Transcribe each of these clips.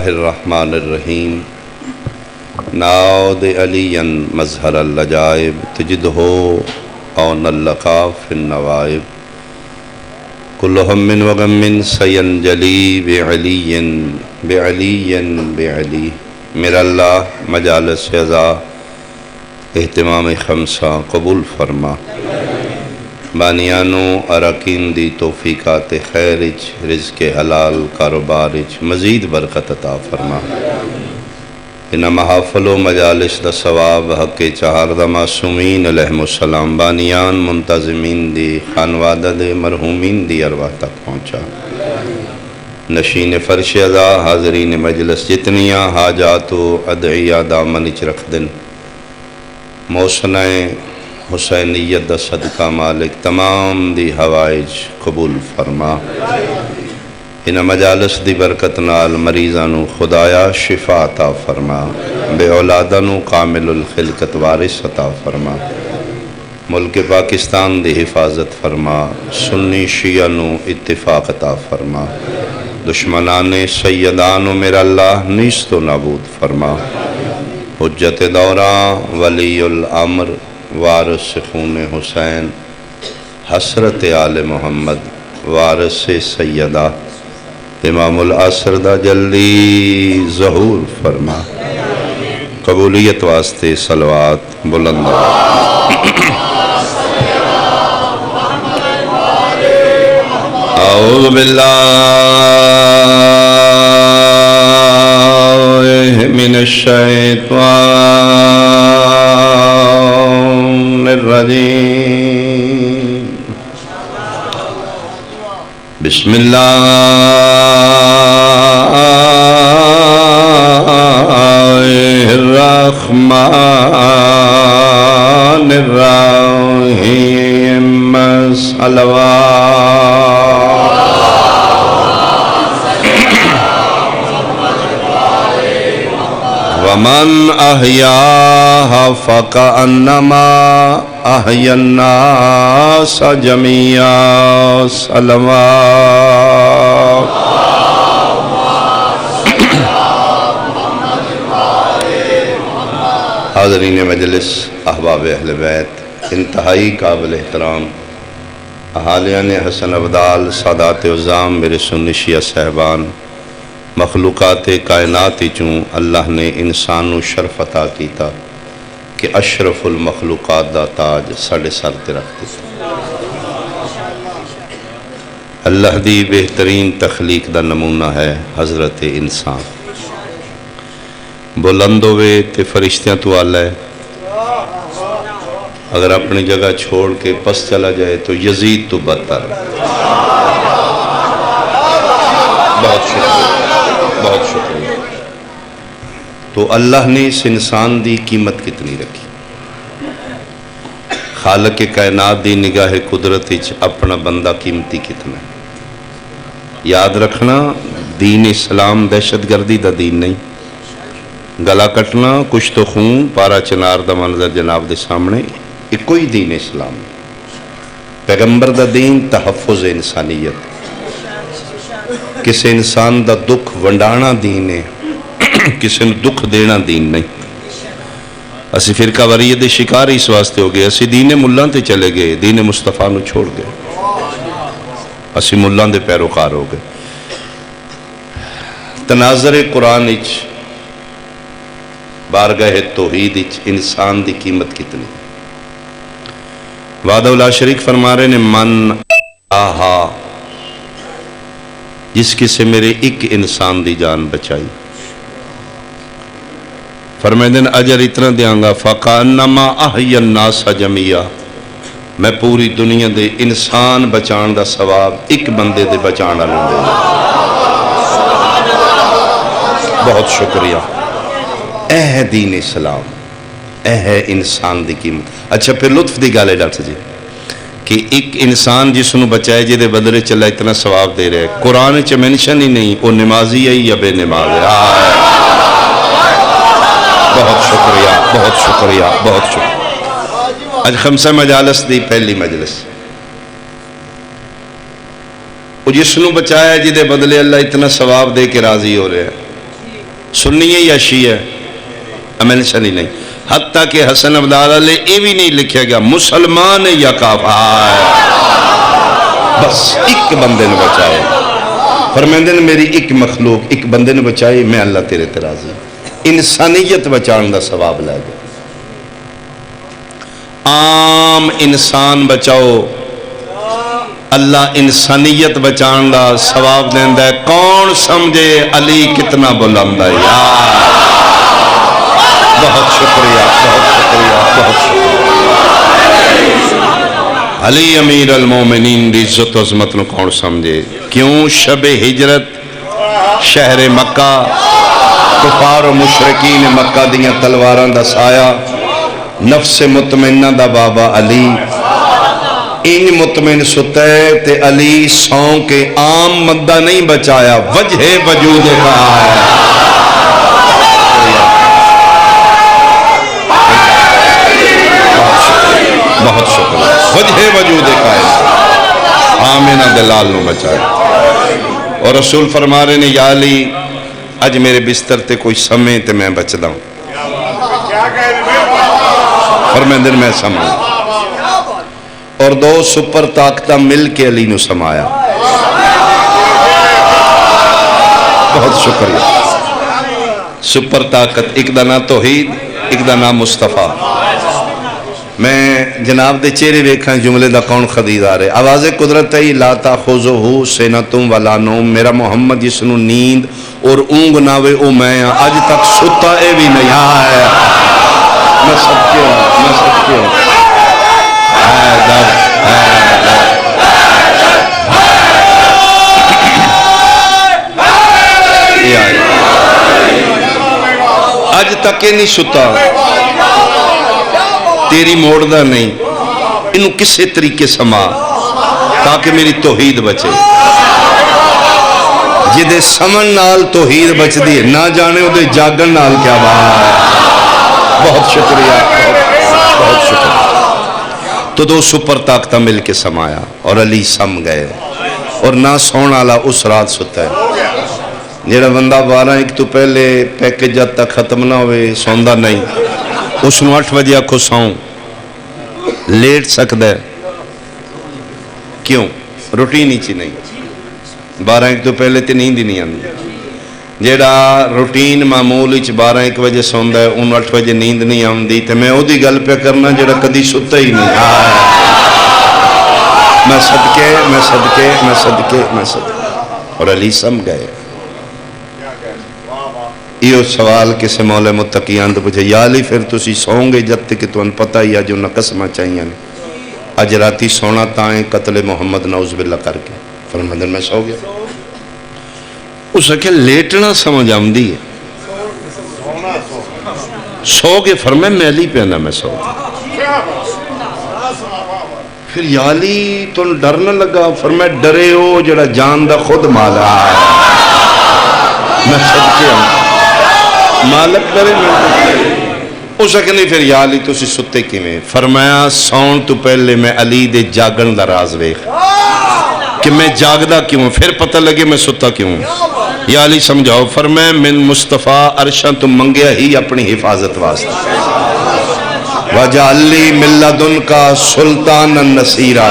الرحمن الرحیم ناود علی مظہر اللجائب تجدہ اون اللقا فی النوائب کل ہم و غم سینجلی بعلی بعلی بعلی میرا اللہ مجالس عزا اہتمام خمسہ قبول فرما بانیانو اراکین دی توفیقات خیرج رزق حلال کاروبارج مزید برکت عطا فرما ان محافل و مجالس دا ثواب حق چہار دا معصومین علیہم السلام بانیان منتظمین دی خانوادہ دے مرحومین دی ارواح تک پہنچا نشین فرش عزا حاضرین مجلس جتنیاں حاجات و ادعیہ دامنچ رکھ دن موسنہ حسینیت دا صدقہ مالک تمام دی حوائج قبول فرما ان مجالس دی برکت نال مریضانو خدایا شفا عطا فرما بے اولادانو کامل الخلقت وارث عطا فرما ملک پاکستان دی حفاظت فرما سنی شیعانو اتفاق عطا فرما دشمنان سیدانو میرا اللہ نیست و نابود فرما حجت دوراں ولی الامر وارث خون حسین حسرت آل محمد وارث سیدہ امام العصر دا جلدی ظہور فرما قبولیت واسطے صلوات بلند اعوذ باللہ من الشیطان الرجیم بسم اللہ الرحمن الرحیم صلوات ومن احیاها فکأنما احیا الناس جميعا صلوات حاضرین مجلس احباب اہل بیت انتہائی قابل احترام اہالیان حسن ابدال سادات عظام میرے سنی شیعہ صاحبان مخلوقات کائنات چوں اللہ نے انسان و شرف عطا کیتا کہ اشرف المخلوقات دا تاج ساڑھے سر تے رکھ دیتا اللہ دی بہترین تخلیق دا نمونہ ہے حضرت انسان بلند ہوئے تے فرشتیاں تو آلہ ہے اگر اپنی جگہ چھوڑ کے پس چلا جائے تو یزید تو بدتر بہت شکریہ بہت شکریہ تو اللہ نے اس انسان دی قیمت کتنی رکھی خالق کائنات دی نگاہ قدرت اپنا بندہ قیمتی کتنا ہے یاد رکھنا دین اسلام دہشت گردی دا دین نہیں گلا کٹنا کچھ تو خون پارا چنار دا منظر جناب دے سامنے ایک کوئی دین اسلام نہیں پیغمبر دا دین تحفظ انسانیت کسی انسان دا دکھ ونڈانا دین ہے کسی نے دکھ دینا دین نہیں اسی فرقہ واریت دے شکار اس واسطے ہو گئے اسی دین ملان تے چلے گئے دین مصطفیٰ نو چھوڑ گئے اسی ملان دے پیروکار ہو گئے تناظر قرآن اچ بارگاہ توحید اچ انسان دی قیمت کتنی وعدہ لا شریک فرما رہے نے من آہا جس کسے میرے ایک انسان دی جان بچائی فرمائے دن اجر اتنا دیاں گا فَقَانَّمَا أَحْيَا النَّاسَ جَمِيعًا میں پوری دنیا دے انسان بچان دا ثواب ایک بندے دے بچانا لوں دے بہت شکریہ اے ہے دین اسلام اے ہے انسان دی قیمت اچھا پھر لطف دی گالے ڈاکٹر جی کہ ایک انسان جس نو بچائے جے دے بدلے چلا اتنا ثواب دے رہے قرآن چے منشن ہی نہیں وہ نمازی ہے یا بے نماز ہے بہت شکریہ بہت شکریہ بہت شکریہ آج خمسہ مجالس دی پہلی مجلس وہ جس نو بچایا جی دے بدلے اللہ اتنا ثواب دے کے راضی ہو رہے ہیں سنی ہے یا شیعہ ہے؟ مینشن ہی نہیں. حتیٰ کہ حسن عبداللہ علیہ یہ بھی نہیں لکھا گیا مسلمان ہے یا کافر ہے. بس ایک بندے نے بچائے. فرماندے نے میری ایک مخلوق ایک بندے نے بچائی، میں اللہ تیرے تے راضی. انسانیت بچان دا ثواب لے گیا. عام انسان بچاؤ، اللہ انسانیت بچان دا ثواب دیندا ہے. کون سمجھے علی کتنا بلند ہے یار. بہت شکریہ، بہت شکریہ، بہت شکریہ. علی امیر المومنین دی عزت و عظمت نو کون سمجھے. کیوں؟ شب ہجرت شہر مکہ، کفار و مشرکین مکہ دیاں تلواراں دا سایہ، نفس مطمئنہ دا بابا علی ان مطمئن ستے تے علی سون کے عام مدہ نہیں بچایا، وجہ وجود کا ہے. بہت شکریہ. وجہ وجود کا ہے. آمینہ دلال نو بچایا. اور رسول فرما رہے نے یا علی اج میرے بستر تے کوئی سمے تے میں بچدا ہوں. فرماندے میں سما اور دو سپر طاقتہ مل کے علی نو سمایا. بہت شکریہ. سپر طاقت ایک دا نام توحید، ایک دا نام مصطفیٰ. میں جناب دے چہرے ویکھاں جملے دا کون خریدار ہے. آواز قدرت ہے لا تاخذہ سنۃ ولا نوم. میرا محمد جس نو نیند اور اونگ نہ ہوئے او میں اج تک ستا اے بھی نہیں ہے. میں صدقے ہوں، میں صدقے ہوں. اج تک نہیں ستا، تیری موڑدہ نہیں. انہوں کسے طریقے سما تاکہ میری توحید بچے. جدے سمن نال توحید بچ دی نہ جانے دے جاگن نال کیا بات ہے. بہت شکریہ، بہت شکریہ. تو دو سپر طاقتہ مل کے سمایا اور علی سم گئے. اور نہ سون والا اس رات ستا ہے. جیڑا بندہ 12 تو پہلے پیکج جب تک ختم نہ ہوئے سوندا نہیں، اس نو 8 بجے آکھو ساؤں لیٹ سکتا ہے. کیوں؟ روٹین ہی چی نہیں. 12 تو پہلے تے نیند ہی نہیں آندی. جیڑا روٹین معمول وچ 12 بجے سوندا ہے ان 8 بجے نیند نہیں آندی. تے میں اودی گل پہ کرنا جیڑا کدی ستا ہی نہیں. میں صدقے، میں صدقے، میں صدقے، میں صدقے. اور علی سم گئے. یہ سوال کسے مولا متقیان تو پوچھے یا علی پھر تسی سون گے جب تک کہ تو ان پتہ ہی ہے جو نہ قسمہ چاہیے نے اج راتی سونا تائیں قتل محمد نعوذ باللہ کر کے. فرماندے میں سو گیا. اس کہ لیٹنا سمجھ آمدی ہے. سو گے فرمائے میں علی پہ نہ میں سو گیا. پھر یا علی تو ڈر نہ لگا. فرمائے ڈرے ہو جڑا جان دا خود مالا ہے. میں صدقے ہوں مالک ڈرے میں. اس کہ نہیں پھر یا علی تو اسی ستے کی میں. فرمایا سون تو پہلے میں علی دے جاگن دا راز ویخ کہ میں جاگدہ کیوں. پھر پتہ لگے میں ستا کیوں. یا علی سمجھاؤ. فرمایا من مصطفیٰ عرشاں تو منگیا ہی اپنی حفاظت واسطہ. وَجَعَلْ لِي مِن لَّدُنْكَ سُلْطَانًا نَصِيرًا.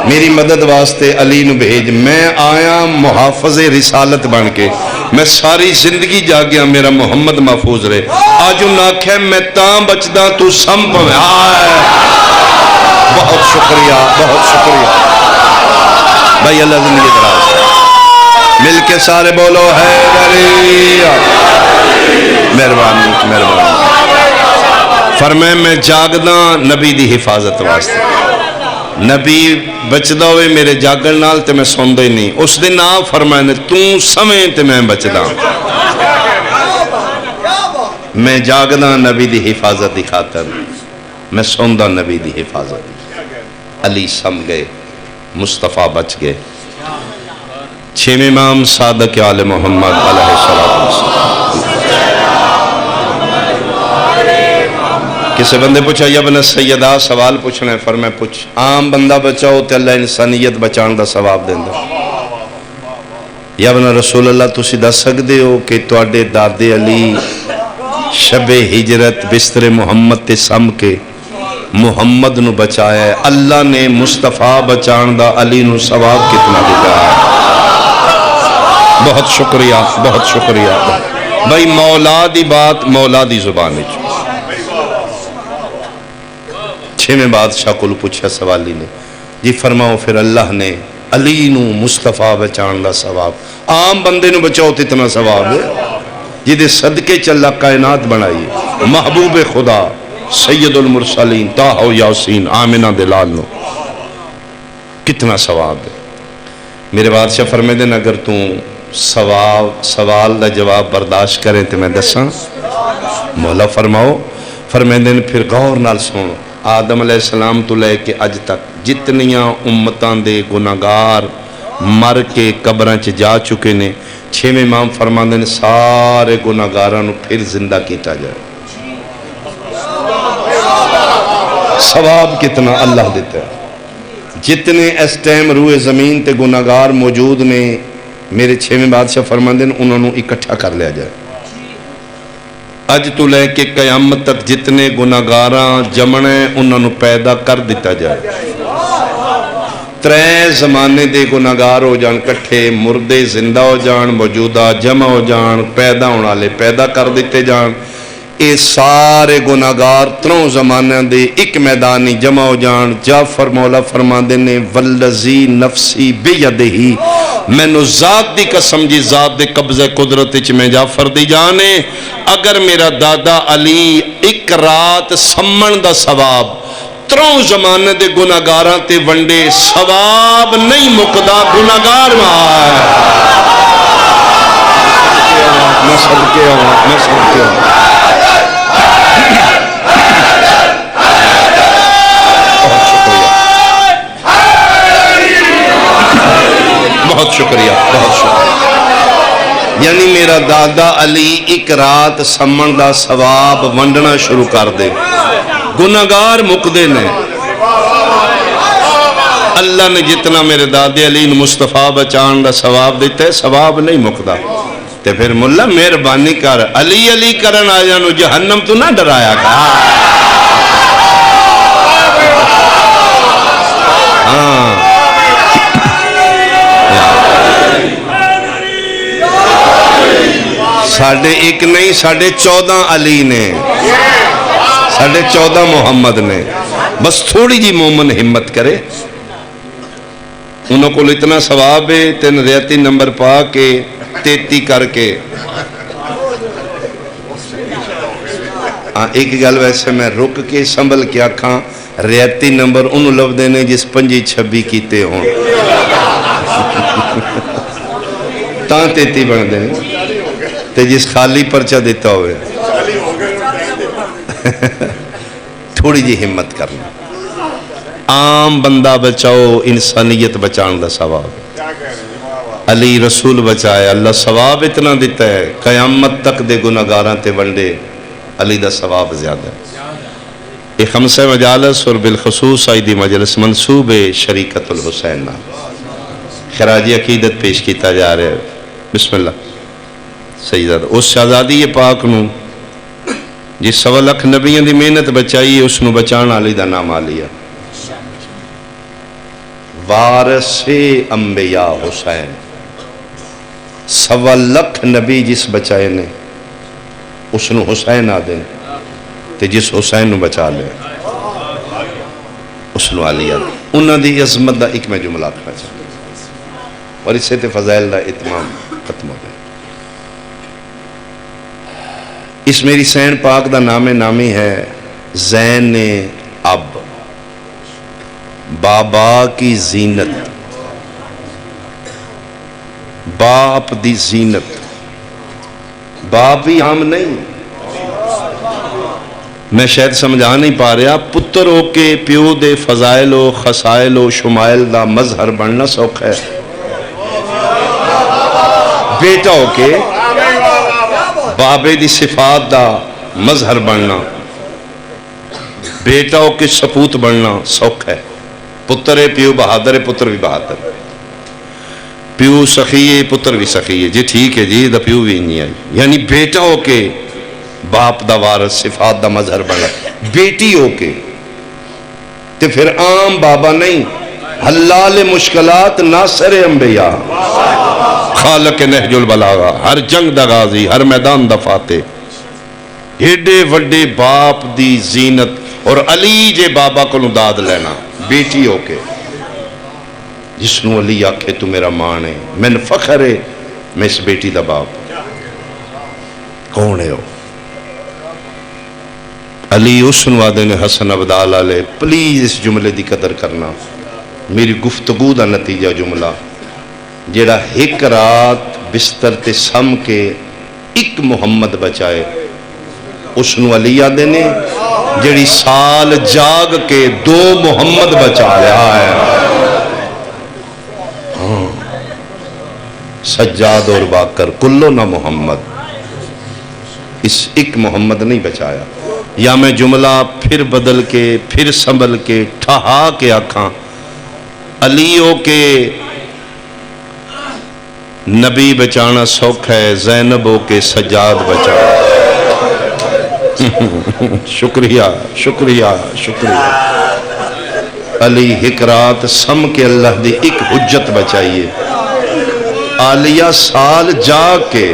میری مدد واسطے علی نو بھیج. میں آیا محافظ رسالت بن کے. میں ساری زندگی جا گیا میرا محمد محفوظ رہے. آج ان آنکھیں میں تاں بچدا تو سم پویں. بہت شکریہ، بہت شکریہ بھائی. اللہ زندگی دراز مل کے سارے بولو حیدری. مہربانی، مہربانی. فرمائے میں جاگدا نبی دی حفاظت واسطے. نبی بچدا ہوئے میرے جاگن نال تے میں سوندا ہی نہیں. اس دن آپ فرمائے نے تو سمیں تے میں بچدا. میں جاگدا نبی دی حفاظت دی خاطر، میں سوندا نبی دی حفاظت. علی سم گئے، مصطفیٰ بچ گئے. 6 امام صادق آل محمد علیہ السلام. کسی بندے پوچھا یا ابن سیدہ سوال پوچھنا ہے. فرمائے پوچھ. عام بندہ بچاؤ تے اللہ انسانیت بچان دا ثواب دیندا. یا ابن رسول اللہ تسی دس سکتے ہو کہ تواڈے دادے علی شب ہجرت بستر محمد تے سم کے محمد نو بچایا ہے، اللہ نے مصطفیٰ بچان دا علی نو ثواب کتنا دیتا ہے؟ بہت شکریہ، بہت شکریہ بھائی۔ مولا دی بات مولا دی زبان ہے۔ چھویں بادشاہ کو پوچھا سوالی نے، جی فرماؤ پھر اللہ نے علی نو مصطفیٰ بچان دا ثواب، عام بندے نو بچاؤ تو اتنا ثواب ہے جدے صدقے چلا کائنات بنائی، محبوب خدا سید المرسلین طٰہٰ و یاسین آمنہ دلال نو کتنا ثواب ہے۔ میرے بادشاہ فرمائے دیں اگر تو سوال دا جواب برداشت کریں تو میں دساں، مولا فرماؤ، فرمائے دیں پھر غور نال سن، آدم علیہ السلام تو لے کے اج تک جتنیاں امتان دے گناہگار مر کے قبران چ جا چکے نے، چھویں امام فرماندے نے سارے گناہگاراں پھر زندہ کیتا جائے۔ ثواب کتنا اللہ دیتا ہے۔ جتنے اس ٹائم روئے زمین تے گناہگار موجود نے، میرے چھویں بادشاہ فرماندے نے انہوں نے اکٹھا کر لیا جائے۔ اج تو لے کے قیامت تک جتنے گناہگاراں جمنے انہوں نے پیدا کر دیتا جائے۔ ترے زمانے دے گناہگار ہو جان کٹھے، مردے زندہ ہو جان، موجودہ جمع ہو جان، پیدا ہونا لے پیدا کر دیتے جان۔ اے سارے گناہگار تروں زمانہ دے ایک میدانی جمع ہو جان۔ جعفر مولا فرماندے نے والذی نفسی بیدہی، میں نو ذات دی قسم جی ذات دے قبضہ قدرت چ میں جعفر دی جانے، اگر میرا دادا علی ایک رات سمن دا ثواب تروں زمانے دے گناہگاراں تے ونڈے، ثواب نہیں مقدا گناہگار ماں میں صدقے ہوں، میں صدقے ہوں۔ بہت شکریہ، بہت شکریہ۔ یعنی میرا دادا علی ایک رات سمن دا ثواب ونڈنا شروع کر دے، گناہگار مقدے نے۔ اللہ نے جتنا میرے دادے علی مصطفیٰ بچان دا ثواب دیتا ہے، ثواب نہیں مقدہ۔ تے پھر ملا مہربانی کر علی علی کرن آ جانو جہنم تو نہ ڈرایا کہا۔ ہاں ساڑھے ایک نہیں، ساڑھے 14 علی نے، ساڑھے 14 محمد نے۔ بس تھوڑی جی مومن ہمت کرے، انہوں کو اتنا ثواب ہے، تین ریاتی نمبر پا کے 33 کر کے۔ ایک گل ویسے میں رک کے سنبھل کے آکھاں، ریاتی نمبر انہوں لفظ دینے جس 25-26 کیتے ہوں تاں 33 بن دینے تے جس خالی پرچہ دیتا ہوئے۔ تھوڑی جی ہمت کرنا، عام بندہ بچاؤ، انسانیت بچان دا ثواب۔ علی رسول بچایا، اللہ ثواب اتنا دیتا ہے، قیامت تک دے گناہگاراں تے ونڈے علی دا ثواب زیادہ ہے۔ یہ خمسہ مجالس اور بالخصوص عیدی مجلس منصوب شریکت الحسین نام خراج عقیدت پیش کیتا جا رہا ہے۔ بسم اللہ سیدہ اس شہزادی پاک نو جس 1.25 لاکھ نبیوں دی محنت بچائی، اس نو بچان علی دا نام آلیا، وارث انبیاء حسین۔ 1.25 لاکھ نبی جس بچائے نے اس نو حسین آ دیں، تے جس حسین نو بچا لے اس نو علی آ دیں۔ انہاں دی عظمت دا ایک میں جملہ آکھنا چاہتا اور اس سے تے فضائل دا اتمام ختم ہو گئے۔ اس میری سین پاک دا نام نامی ہے زین اب، بابا کی زینت، باپ دی زینت۔ باپ بھی عام نہیں، میں شاید سمجھا نہیں پا رہا، پتر ہو کے پیو دے فضائل و خسائل و شمائل دا مظہر بننا سوکھ ہے، بیٹا ہو کے بابے دی صفات دا مظہر بننا، بیٹا ہو کے سپوت بننا سوکھ ہے۔ پتر ہے پیو بہادر ہے، پتر بھی بہادر ہے۔ پیو سخی ہے پتر بھی سخی ہے جی ٹھیک ہے جی دا پیو بھی نہیں آئی یعنی بیٹا ہو کے باپ دا وارث صفات دا مظہر بنا بیٹی ہو کے تے پھر عام بابا نہیں حلال مشکلات ناصر انبیاء خالق نہج البلاغہ ہر جنگ دا غازی ہر میدان دا فاتح ایڈے وڈے باپ دی زینت اور علی جے بابا کو داد لینا بیٹی ہو کے جس نو علی آکھے تو میرا مان ہے من فخر ہے میں اس بیٹی دا باپ کون ہے ہو علی اس نوادے نے حسن عبدال علیہ پلیز اس جملے دی قدر کرنا میری گفتگو دا نتیجہ جملہ جیڑا ایک رات بستر تے سم کے ایک محمد بچائے اس نو علی آدھے نے جیڑی سال جاگ کے 2 محمد بچا رہا ہے سجاد اور باکر کلو نہ محمد اس ایک محمد نہیں بچایا یا میں جملہ پھر بدل کے پھر سنبھل کے ٹھہا کے آکھاں علیوں کے نبی بچانا سوکھ ہے زینبوں کے سجاد بچانا شکریہ شکریہ شکریہ علی ایک رات سم کے اللہ دی ایک حجت بچائیے آلیہ سال جا کے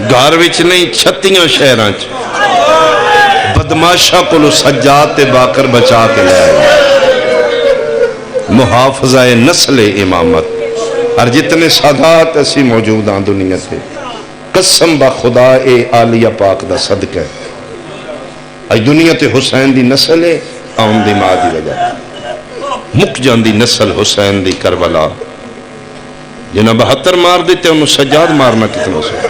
گھر وچ نہیں 36 شہراں چ بدماشا کو سجاد تے باکر بچا کے لے آئے محافظہ نسل امامت اور جتنے سادات ایسی موجود ہیں دنیا سے قسم با خدا اے آلیہ پاک دا صدقہ ہے آج دنیا تے حسین دی نسل ہے آن دی ماں دی وجہ مک جان دی نسل حسین دی کربلا جنہ 72 مار دیتے انہوں سجاد مارنا کتنا سے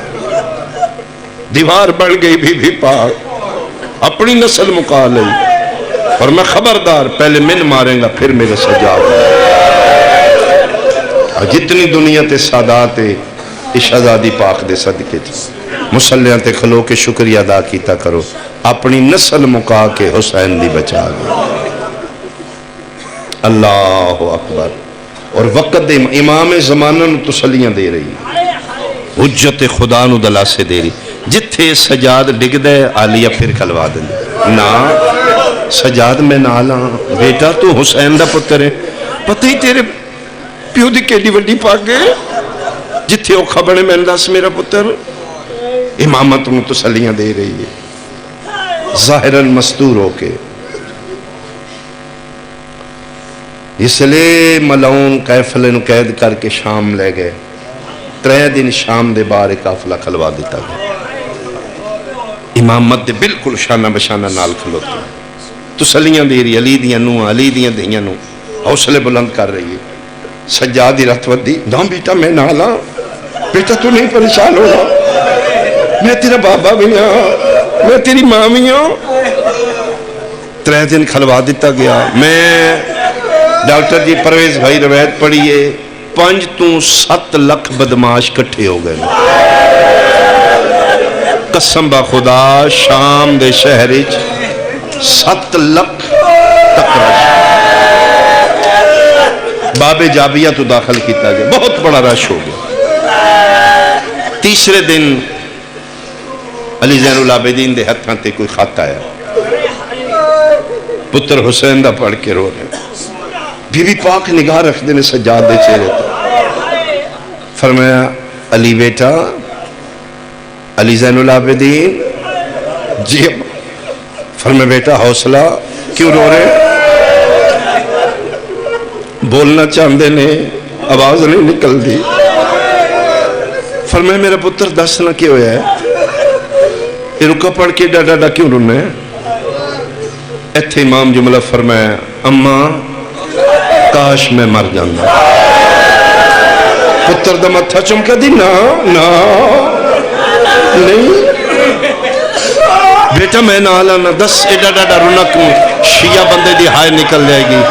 دیوار بڑھ گئی بھی پاک اپنی نسل مکا لئی اور میں خبردار پہلے من ماریں گا پھر میرے سجاد اور جتنی دنیا تے سادات اشہزادی پاک دے صدقے تھی مسلیاں تے کھلو کے شکریہ ادا کیتا کرو اپنی نسل مکا کے حسین دی بچا گئے اللہ اکبر اور وقت دے امام زمانہ نو تسلیاں دے رہی حجت خدا نو دلا سے دے رہی جتھے سجاد ڈگ دے آلیہ پھر کھلوا دیں نا سجاد میں نالا بیٹا تو حسین دا پتر ہے پتہ ہی تیرے پیو دی کیڈی وڈی پاک گئے جتھے او خبریں میں انداز میرا پتر امامت نو تسلیاں دے رہی ہے ظاہراً مستور ہو کے اس لئے ملعون قیفلے نو قید کر کے شام لے گئے 3 دن شام دے بار قافلہ کھلوا دیتا گیا امامت دے بالکل شانہ بشانہ نال کھلوتے تسلیاں دے رہی علی دیاں نو علی دیاں دیاں نو حوصلے بلند کر رہی ہے سجادی رتوت دی نا بیٹا میں نالا بیٹا تو نہیں پریشان ہو رہا میں تیرا بابا بھی ہوں میں تیری ماں بھی ہوں 3 دن کھلوا دیتا گیا میں ڈاکٹر جی پرویز بھائی روایت پڑھیے 5 تو 7 لکھ بدماش کٹھے ہو گئے قسم با خدا شام دے شہرچ 7 لکھ تکرش باب جابیہ تو داخل کیتا گیا بہت بڑا رش ہو گیا تیسرے دن علی زین العابدین دے ہتھاں تے کوئی خط آیا پتر حسین دا پڑھ کے رو رہے بی بی پاک نگاہ رکھ دینے سجاد دے چہرے تے فرمایا علی بیٹا علی زین العابدین جی فرمایا بیٹا حوصلہ کیوں رو رہے بولنا چاہندے نے آواز نہیں نکل دی فرمایا میرا پتر دس نہ کیا ہویا ہے یہ رکا پڑھ کے ڈا ڈا ڈا کیوں رونے ایتھے امام جملہ فرمایا اماں کاش میں مر جاندہ پتر دا متھا چمکا دی نا نا نہیں بیٹا میں نہ آلانا 10 ایڈا ڈاڈا رونک شیعہ بندے دی ہائے نکل جائے گی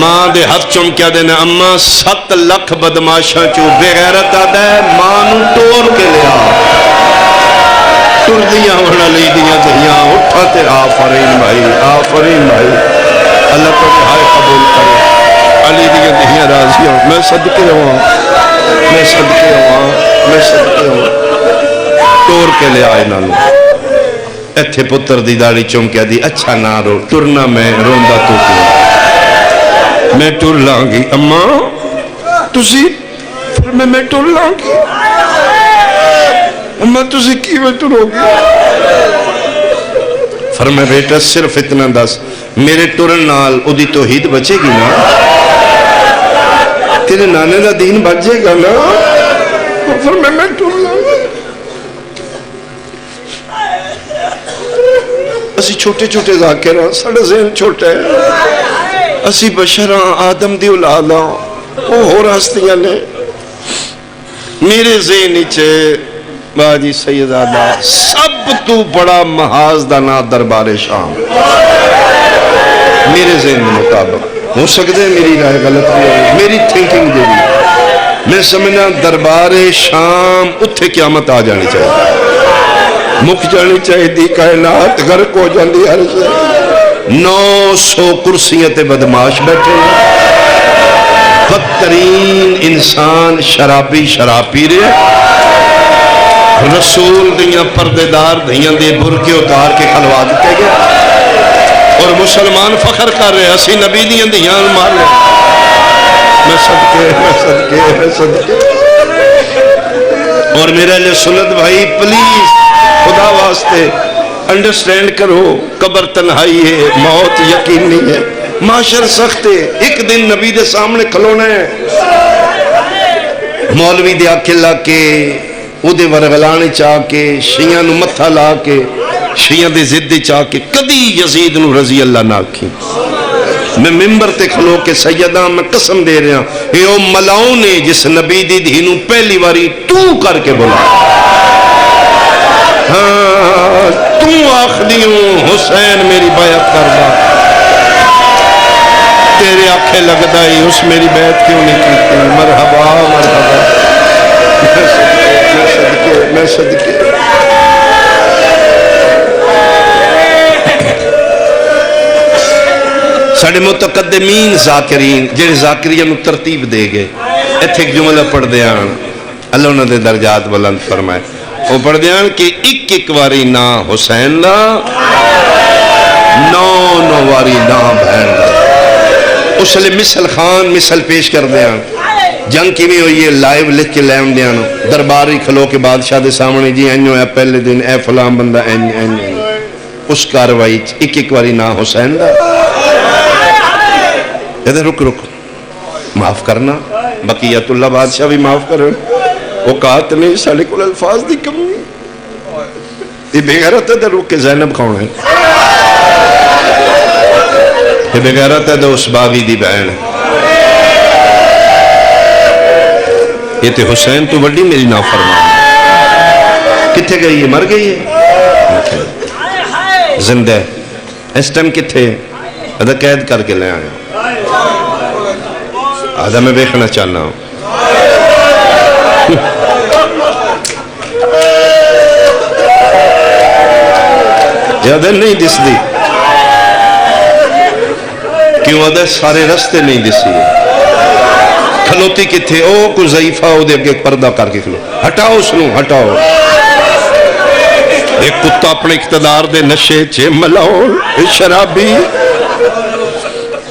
ماں دے ہاتھ چمکیا دینے اماں 7 لکھ بدماشاں چو بے غیرت آدھا ہے ماں نو ٹور کے لیا ٹر دیاں وڑا لی دیاں دیاں اٹھاتے آفرین بھائی اللہ تو ہائے قبول کرے علی دی دھیاں راضی ہوں میں صدقے ہوں میں صدقے ہوں میں صدقے ہوں توڑ کے لے آئے نالو ایتھے پتر دی داڑھی چمکیا دی اچھا نہ رو ٹرنا میں روندا تو کیوں میں ٹر لانگی اماں تسی پھر میں ٹر لانگی اماں تسی کی میں ٹرو گی فرمایا بیٹا صرف اتنا دس میرے ٹرن نال او دی توحید بچے گی نا تیرے نانے دا دین بچ جائے گا نا فرمایا میں ٹر لانگی اسی چھوٹے چھوٹے ذاکر ہیں ساڑھا ذہن چھوٹا ہے اسی بشران آدم دی اولادا وہ ہو راستیاں نے میرے ذہن نیچے باجی سیدادہ سب تو بڑا محاذ دانا دربار شام میرے ذہن مطابق ہو سکتے ہیں میری رائے غلط بھی ہے میری تھنکنگ جو بھی میں سمجھنا دربار شام اتھے قیامت آ جانی چاہیے مک جانی چاہیے دی کائنات غرق ہو جاندی ہر سے 900 کرسیاں تے بدماش بیٹھے ہیں بدترین انسان شرابی شراب پی رہے رسول دیاں پردیدار دیاں دے برکے اتار کے کھلوا دیتے گئے اور مسلمان فخر کر رہے اسی نبی دیاں دیاں مار رہے میں صدقے اور میرے لئے سنت بھائی پلیز خدا واسطے انڈرسٹینڈ کرو قبر تنہائی ہے موت یقین نہیں ہے معاشر سخت ہے ایک دن نبی دے سامنے کھلونا ہے مولوی دے آکے لا کے او دے ورغلانے چاہ کے شیعہ نو متھا لا کے شیعہ دے زدے چاہ کے کدی یزید نو رضی اللہ نہ کی میں ممبر تے کھلو کے سیدہ میں قسم دے رہا اے او ملاؤں نے جس نبی دی دینو پہلی واری تو کر کے بلا ہاں تو آخدیوں حسین میری بیعت کردا تیرے آنکھیں لگ دائی اس میری بیعت کیوں نہیں کی مرحبا مرحبا میں صدقے ساڑھے متقدمین ذاکرین جنہیں ذاکریہ نو ترتیب دے گئے ایتھے ایک جملہ پڑھ دیان اللہ انہوں نے درجات بلند فرمائے وہ پڑھ دیان کہ ایک واری نا حسین لا 9 واری نا بہن لا اس لئے مثل خان مثل پیش کر دیان جنگ کی بھی ہوئی ہے لائیو لکھ کے لائم دیانا درباری کھلو کے بادشاہ دے سامنے جی اینیو ہے پہلے دن اے فلان بندہ اینیو اس کاروائی ایک واری نا حسین دا یہ رک معاف کرنا بقیت اللہ بادشاہ بھی معاف کرو اوقات نہیں سالے کل الفاظ دی کمی یہ بغیرت ہے رک کے زینب کون ہے یہ بغیرت ہے اس باغی دی بہن ہے یہ تے حسین تو بڑی میری نافرمان کتھے گئی ہے مر گئی ہے زندہ ہے اس ٹائم کتھے ادھا قید کر کے لے آئے آدھا میں بیکھنا چاہنا ہوں یادہ نہیں دس دی کیوں آدھا سارے رستے نہیں دسی کھلوتی کتھے او کو ضعیفہ ہو دے ایک پردہ کر کے کھلو ہٹاؤ سنو ہٹاؤ ایک کتا اپنے اقتدار دے نشے چے ملاؤ شرابی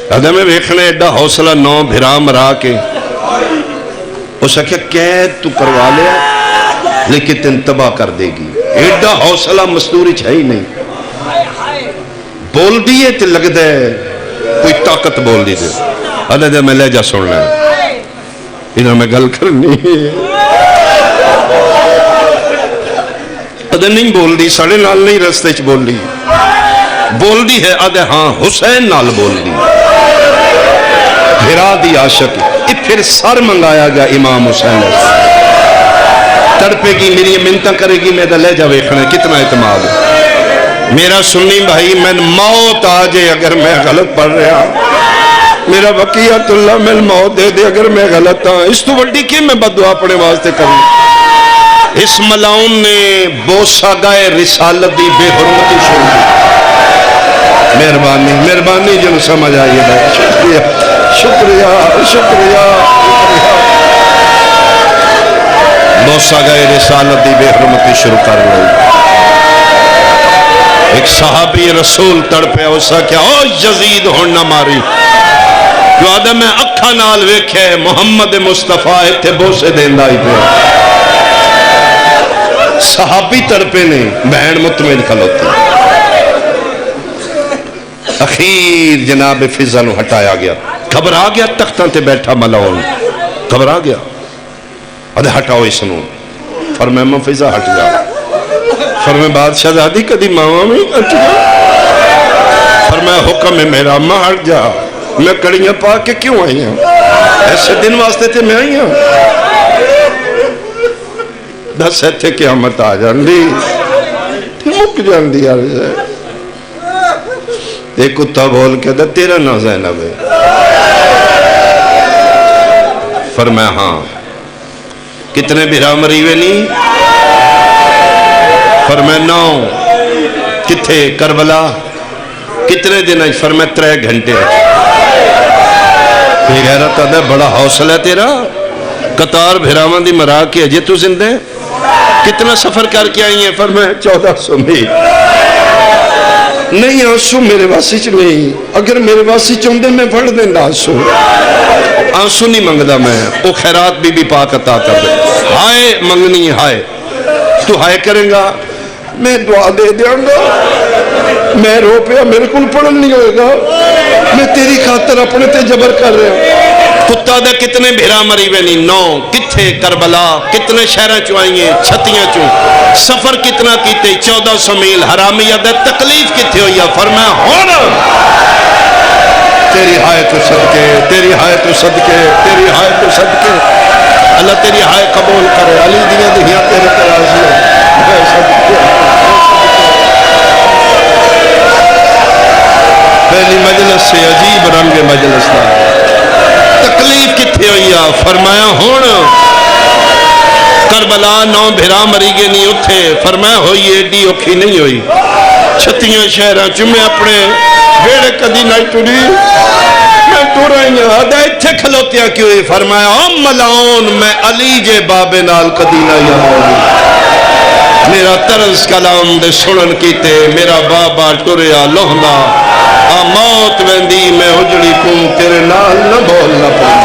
ادھا میں بیکھنے ایڈا حوصلہ 9 بھرا مرا کے اس نے کہا قید تو کروا لیا لیکن تن تباہ کر دے گی ایڈا حوصلہ مستوری چھائی نہیں بول دیئے تے لگ دے کوئی طاقت بول دی دے ادھا دے میں لہجہ سن لیں انہوں میں گل کرنی ادھا نہیں بول دی ساڑھے نال نہیں رستے چ بول دی ہے ادھا ہاں حسین نال بول دی بھرا دی عاشق پھر سر منگایا گیا امام حسین تڑپے گی میری منتہ کرے گی میں لے جا ویکھنا کتنا اعتماد میرا سنی بھائی میں موت آجے اگر میں غلط پڑھ رہا میرا وقیت اللہ میں موت دے دے اگر میں غلط ہاں اس تو بڑی کی میں بدعا پڑھے واسطے کروں اس ملاؤن نے بوسا گائے رسالت دی بے حرمتی سن دی مہربانی جن سمجھ آئیے شکریہ شکریہ شکریہ موسیٰ گئے رسالت دی بے حرمتی شروع کر لئی ایک صحابی رسول تڑپے اسا کیا او یزید ہون نہ ماری جو آدم میں اکھا نال ویکھے محمد مصطفیٰ اتھے بوسے دیندہ ہی پہ صحابی تڑپے نے بہن مطمئن کھلوتی اخیر جناب فضا نو ہٹایا گیا گھبرا گیا تختاں تے بیٹھا ملعون گھبرا گیا ادھے ہٹاؤ اس نو فرمایا میں فضا ہٹ جا فرمایا بادشاہ دادی کدی ماما میں ہٹ جا فرمایا حکم ہے میرا ماں ہٹ جا میں کڑیاں پا کے کیوں آئی ہوں ایسے دن واسطے تھے میں آئی ہوں دس ایتھے قیامت آ جان دی مک جان دی عرض ہے ایک کتا بول کے دا تیرا نا زینب ہے فرمایا ہاں کتنے بھرا مریوے نہیں فرمایا 9 کتھے کربلا کتنے دن ہے فرمایا 3 گھنٹے بے غیرت آدھا بڑا حوصلہ ہے تیرا قطار بھرامان دی مرا کے اجے تو زندہ ہے کتنا سفر کر کے آئی ہیں فرمایا 1400 میل نہیں آنسو میرے واسی چ نہیں اگر میرے واسی چوندے میں پڑھ دیں آنسو آنسو نہیں منگدا میں او خیرات بی بی پاک عطا کر دے ہائے منگنی ہائے تو ہائے کریں گا میں دعا دے دیاں گا میں رو پیا میرے کل پڑھن نہیں ہوئے گا میں تیری خاطر اپنے تے جبر کر رہا ہوں کتا دے کتنے بھیرا مری وینی 9 کتھے کربلا کتنے شہرہ چوائیں چھتیاں چوں سفر کتنا کیتے 1400 میل حرامیہ دے تکلیف کتھے ہوئی فرمایا ہونا تیری ہائے تو صدقے تیری ہائے تو صدقے تیری ہائے تو صدقے اللہ تیری ہائے قبول کرے علی دیاں دہیاں تیرے ترازی ہے پہلی مجلس سے عجیب رنگ مجلس تھا تکلیف کتھے ہوئی فرمایا ہون کربلا 9 بھرا مری گے نہیں اتھے فرمایا ہوئی ایڈی اوکھی نہیں ہوئی چھتیاں شہرہ چمیں اپنے بیڑے کدی نہیں ٹوڑی میں ٹو رہی ہوں آدھا اتھے کھلوتیاں کیوں ہوئی فرمایا ام ملعون میں علی جے باب نال کدی نہیں ہوئی میرا طرز کلام دے سنن کیتے میرا بابا ٹوریا لوہنا موت ویندی میں اجڑی کوں تیرے نال نہ بولنا پڑا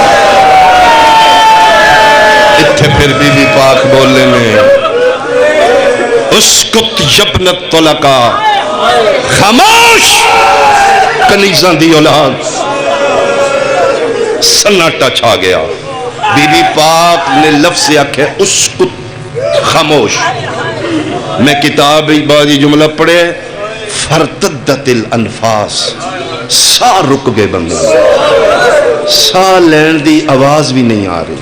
اتھے پھر بی بی پاک بولنے میں اسکت یبنت طلقا خاموش کنیزان دی اولاد سناٹا چھا گیا بی بی پاک نے لفظ آکھے اسکت خاموش میں کتاب بعضی جملہ پڑھے فرتدت الانفاس سا رک گئے بندے سا لین دی آواز بھی نہیں آ رہی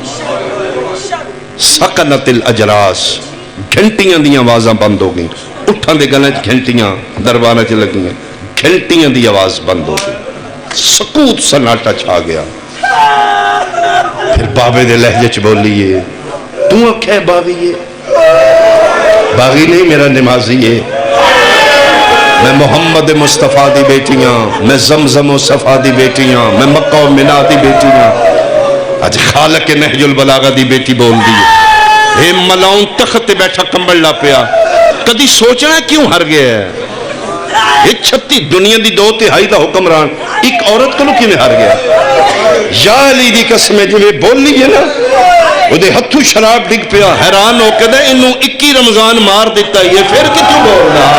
سکنت الاجراس گھنٹیاں دی آوازاں بند ہو گئی اٹھان دے گلیں گھنٹیاں دربانہ چ لگی ہیں گھنٹیاں دی آواز بند ہو گئی سکوت سناٹا چھا گیا پھر بابے دے لہجے چ بولیے تو اکھے باغی باغی نہیں میرا نمازی ہے میں محمد مصطفیٰ دی بیٹیاں میں زمزم و صفا دی بیٹیاں میں مکہ و منا دی بیٹیاں آج خالق نہج البلاغہ دی بیٹی بول دی اے ملعون تخت بیٹھا کمبل لا پیا کدی سوچنا کیوں ہر گیا ہے یہ 36 دنیا دی 2/3 دا حکمران ایک عورت کلو کی میں ہر گیا یا علی دی قسم جو میں بول لی ہے نا وہ دے ہتھو شراب ڈگ پیا حیران ہو کے دے انہوں 21 رمضان مار دیتا ہے یہ پھر کتوں بول رہا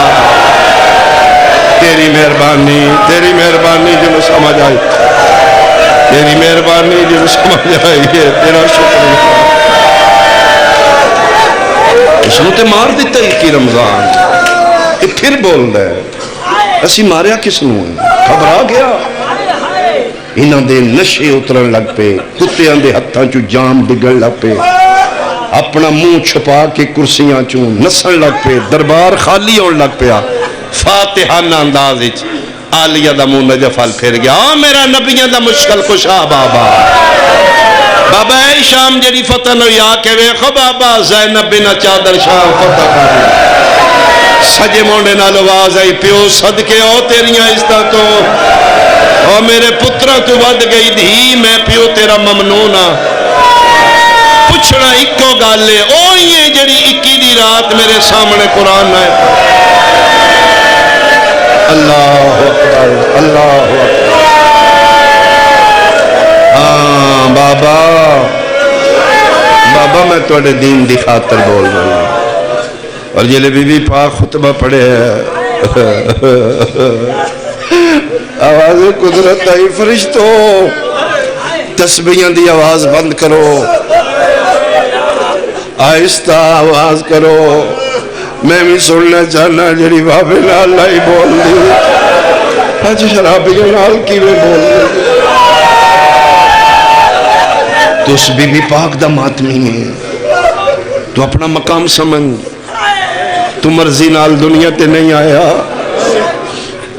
تیری مہربانی جو سمجھ آئی تیری مہربانی جو سمجھ آئی ہے تیرا شکریہ اس نے تے مار دیتا ہے 21 رمضان یہ پھر بول رہا ہے اسی ماریا کس نو گھبرا گیا انہاں دے نشے اترن لگ پے کتیاں دے ہتھاں چوں جام ڈگن لگ پے اپنا منہ چھپا کے کرسیاں چوں نسن لگ پے دربار خالی ہون لگ پیا فاتحانہ انداز اچ آلیہ دا منہ نجفال پھر گیا میرا نبیاں دا مشکل کشا بابا بابا اے شام جڑی فتح نو یا کے ویکھو بابا زینب بنا چادر شام فتح کر سجے مونڈے نال آواز آئی پیو صدقے او تیریاں عزتاں تو اور میرے پترا تو ود گئی دھی میں پیو تیرا ممنون ہاں پوچھنا ایکو گل ہے اوہی ہے جڑی 21 دی رات میرے سامنے قرآن ہے اللہ اکبر اللہ اکبر ہاں بابا بابا میں توڑے دین دی خاطر بول رہا ہوں اور جلے بی بی پاک خطبہ پڑھے آواز قدرت آئی فرشتو تسبیحاں دی آواز بند کرو آہستہ آواز کرو میں بھی سننا چاہنا جڑی بابے نال لائی بول دی آج شرابیوں نال کی میں بول دی تو اس بی بی پاک دا ماتمی ہے تو اپنا مقام سمجھ تو مرضی نال دنیا تے نہیں آیا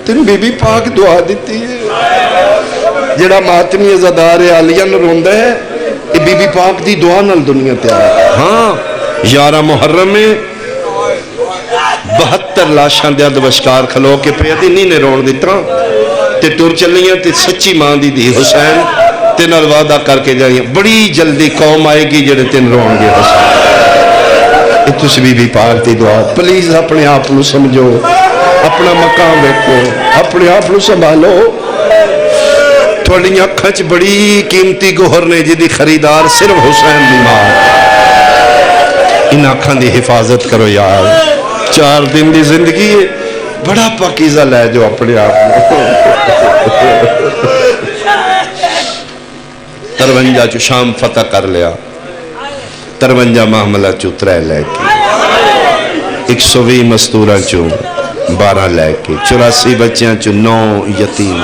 تین بی بی پاک دعا دیتی ہے جڑا ماتمی عزادار عالیہ نے روندہ ہے یہ بی بی پاک دی دعا نال دنیا تے آیا ہاں 11 محرم میں 72 لاشاں دے ادوشکار کھلو کے پیدی نہیں نے رون دیتا تے ٹور چلیاں تے سچی ماں دی دی حسین تے نال وعدہ کر کے جائیں بڑی جلدی قوم آئے گی جڑے تین رون گے حسین اتس بی بی پاک دی دعا پلیز اپنے آپ نو سمجھو اپنا مقام دیکھو اپنے آپ نو سنبھالو تھوڑی اکھچ بڑی قیمتی گوہر نے جدی خریدار صرف حسین دی ماں ان آنکھاں دی حفاظت کرو یار 4 دن دی زندگی ہے بڑا پاکیزہ لے جو اپنے آپ 53 چو شام فتح کر لیا 53 معاملہ چو 3 لے کے 120 مستورہ چو 12 لے کے 84 بچیاں چو 9 یتیم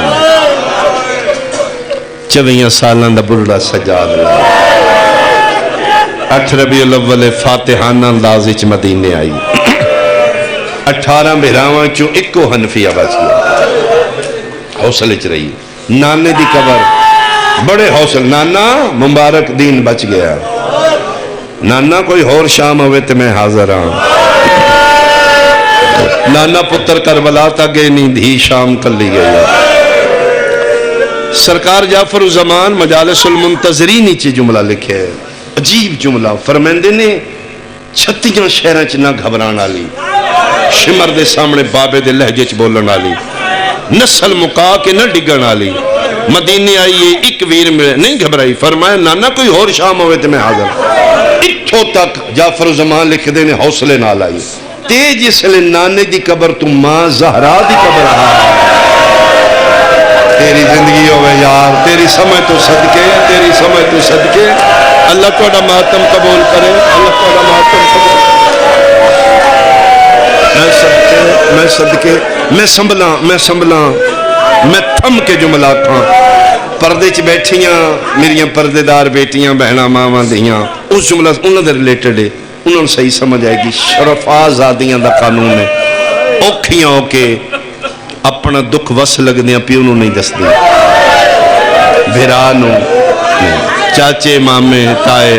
24 سالان دا بڑا سجاد لیا 8 ربیع الاول فاتحانہ انداز اچ مدینے آئی 18 بہراواں چو 1 حنفیہ بچ گیا حوصلے چ رہی نانے دی قبر بڑے حوصل نانا مبارک دین بچ گیا نانا کوئی اور شام ہوئے تے میں حاضر ہاں نانا پتر کربلا تا گئے نہیں دھی شام کر لی گیا سرکار جعفر الزمان مجالس المنتظرین نیچے جملہ لکھے عجیب جملہ فرمیندے نے 36 شہریں چ نہ گھبرانا لی شمر دے سامنے بابے دے لہجے چ بولنا لی نسل مکا کے نہ ڈگنا لی مدینے آئیے ایک ویر میں نہیں گھبرائی فرمایا نانا کوئی اور شام ہوئے تے میں حاضر اتھو تک جعفر الزمان لکھ دینے حوصلے نہ لائی تیج اس لئے نانے دی قبر تو ماں زہرا دی قبر تیری زندگی ہوئے یار تیری سمجھ تو صدقے تیری سمجھ تو صدقے اللہ توڑا ماتم قبول کرے اللہ توڑا ماتم قبول میں صدقے میں سنبھلاں میں تھم کے جملہ تھا پردے چ بیٹھیاں میریاں پردے دار بیٹیاں بہناں ماواں دیاں اس جملہ انہوں دے ریلیٹڈ ہے انہوں نے صحیح سمجھ آئے گی شرف آزادیاں دا قانون ہے اوکھیاں ہو کے اپنا دکھ وس لگ دیاں پیو انہوں نہیں دس دیا بھیرانوں چاچے مامے تائے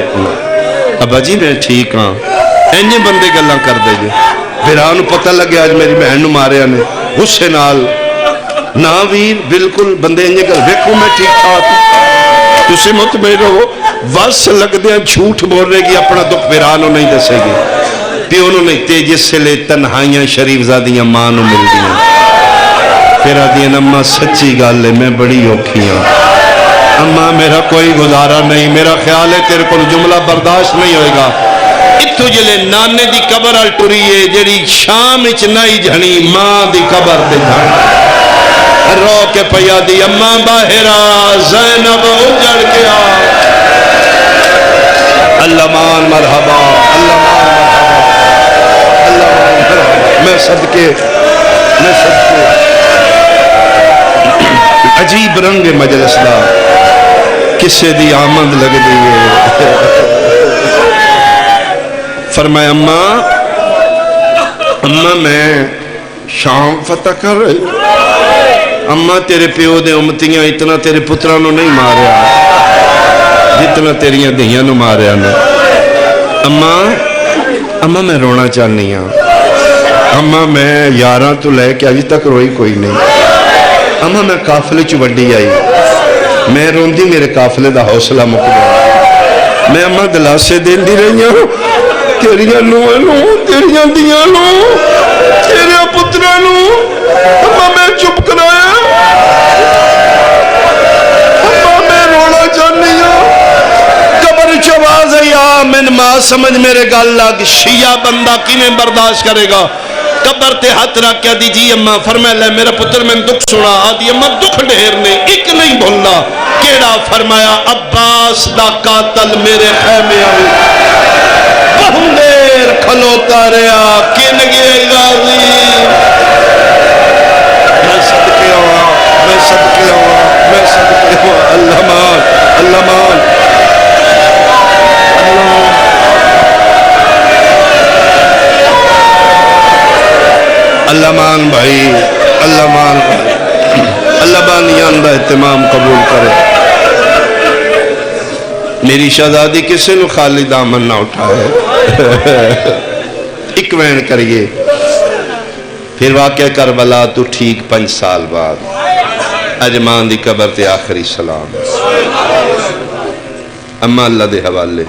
ابا جی میں ٹھیک ہاں اینجے بندے گلاں کر دے گے بھیرانوں پتہ لگے آج میری بہن نو مارے نے غصے نال نا ویر بالکل بندے انجے کر ویکھو میں ٹھیک ٹھاک تسے مطمئن رہو وس لگ دیا جھوٹ بول رہے گی اپنا دکھ بیرانوں نہیں دسے گی پیونوں نہیں تیجس سے لے تنہائیاں شریف زادیاں مانوں مل دیا پھر آدھیا اماں سچی گال لے میں بڑی اوکھیاں اماں میرا کوئی گزارا نہیں میرا خیال ہے تیرے کو جملہ برداشت نہیں ہوئے گا اتو جلے نانے دی قبر آل ٹوریے جڑی شام اچ نائی جھنی ماں دی قبر تے جھنی رو کے پیا دی اماں باہرہ زینب اجڑ کے آ اللہ مان مرحبا اللہ مان مرحبا اللہ مان مرحبا میں صدقے عجیب رنگ مجلس دا کسے دی آمد لگ دیئے فرمایا اماں میں شام فتح کر رہی اماں تیرے پیو دے امتیاں اتنا تیرے پترانوں نہیں ماریا جتنا تیریاں دہیاں نو ماریا نے اماں میں رونا چاہنی ہاں اماں میں 11 تو لے کے آج تک روئی کوئی نہیں اما میں قافلے چ وڈی آئی میں روندی میرے قافلے دا حوصلہ مک گیا میں اما دلاسے دین دی رہی ہوں تیریاں نویں نو تیریاں دیاں نو تیرے پتراں نو اما میں چپ کرایا اما میں رونا چاہنی ہوں قبر چ آواز آئی آ من ماں سمجھ میرے گل لگ شیعہ بندہ کیویں برداشت کرے گا قبر تے ہاتھ رکھ کے دی جی اماں فرمایا لے میرا پتر میں دکھ سنا آدھی اماں دکھ ڈھیر نے ایک نہیں بھولنا کیڑا فرمایا عباس دا قاتل میرے خیمے آئی بہت دیر کھلوتا رہا کن گئے غازی میں صدقے ہوا میں صدقے ہوا میں صدقے ہوا اللہ مان اللہ مان اللہ مان بھائی اللہ مان بھائی اللہ بانیان دا اہتمام قبول کرے میری شہزادی کسی نو خالی دامن نہ اٹھائے ایک وین کریے پھر واقعہ کربلا تو ٹھیک 5 سال بعد اجمان دی قبر تے آخری سلام اماں اللہ دے حوالے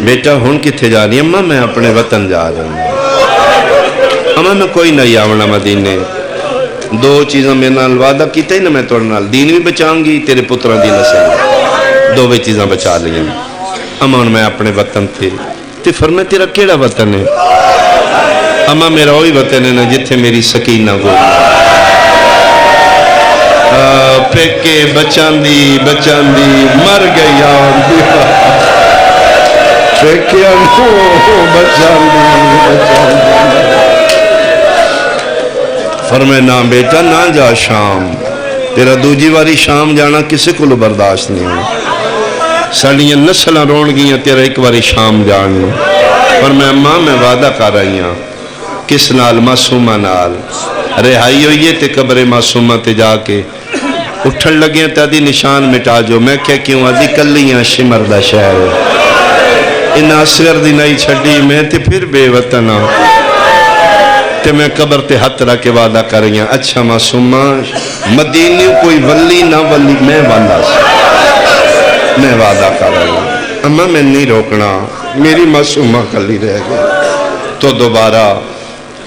بیٹا ہون کتھے جا رہی اماں میں اپنے وطن جا رہا ہوں اماں میں کوئی نہیں آونا مدینے 2 چیزاں میں نال وعدہ کیتا ہی نہ میں توڑ نال دین بھی بچاؤں گی تیرے پتران دی نسل 2 چیزاں بچا لیں اماں میں اپنے وطن تھے تے فرمائے تیرا کیڑا وطن ہے اماں میرا وہی وطن ہے نا جتھے میری سکینہ گو پیکے بچان دی مر گئی پیکے بچان دی فرمائے نا بیٹا نہ جا شام تیرا دوجی واری شام جانا کسی کو برداشت نہیں ہو ساڑیاں نسلیں رون گئیاں تیرا ایک واری شام جان فرمائے اماں میں وعدہ کر رہی ہوں کس نال معصومہ نال رہائی ہوئیے تے قبر معصومہ تے جا کے اٹھن لگے تے آدھی نشان مٹا جو میں کہہ کیوں آدھی کلیاں شمر دا شہر ان اصغر دی نہیں چھڑی میں تے پھر بے وطن تے میں قبر تے ہاتھ رکھ کے وعدہ کر رہی ہوں اچھا معصومہ مدینی کوئی ولی نہ ولی میں والا سی میں وعدہ کر رہی ہوں اما میں نہیں روکنا میری معصومہ کلی رہ گئی تو دوبارہ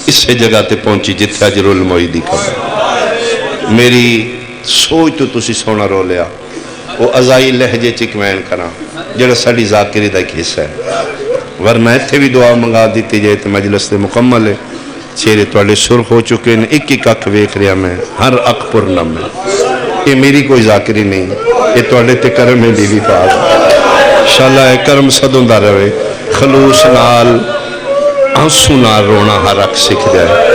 اس جگہ تے پہنچی جتھے اجر المعیدی قبر میری سوچ تو تسی سونا رو لیا وہ ازائی لہجے چکوین کرا جڑا ساڑی ذاکری دا ایک حصہ ہے ورنہ ایتھے بھی دعا منگا دیتی جائے تو مجلس دے مکمل ہے چہرے توڑے سرخ ہو چکے ہیں ایک اکھ ویکھ رہا میں ہر اکھ پرنم میں یہ میری کوئی ذاکری نہیں یہ توڑے تے کرم میں بیوی پاک انشاءاللہ کرم صدوں دا رہے خلوص نال آنسو نال رونا ہر اکھ سکھ جائے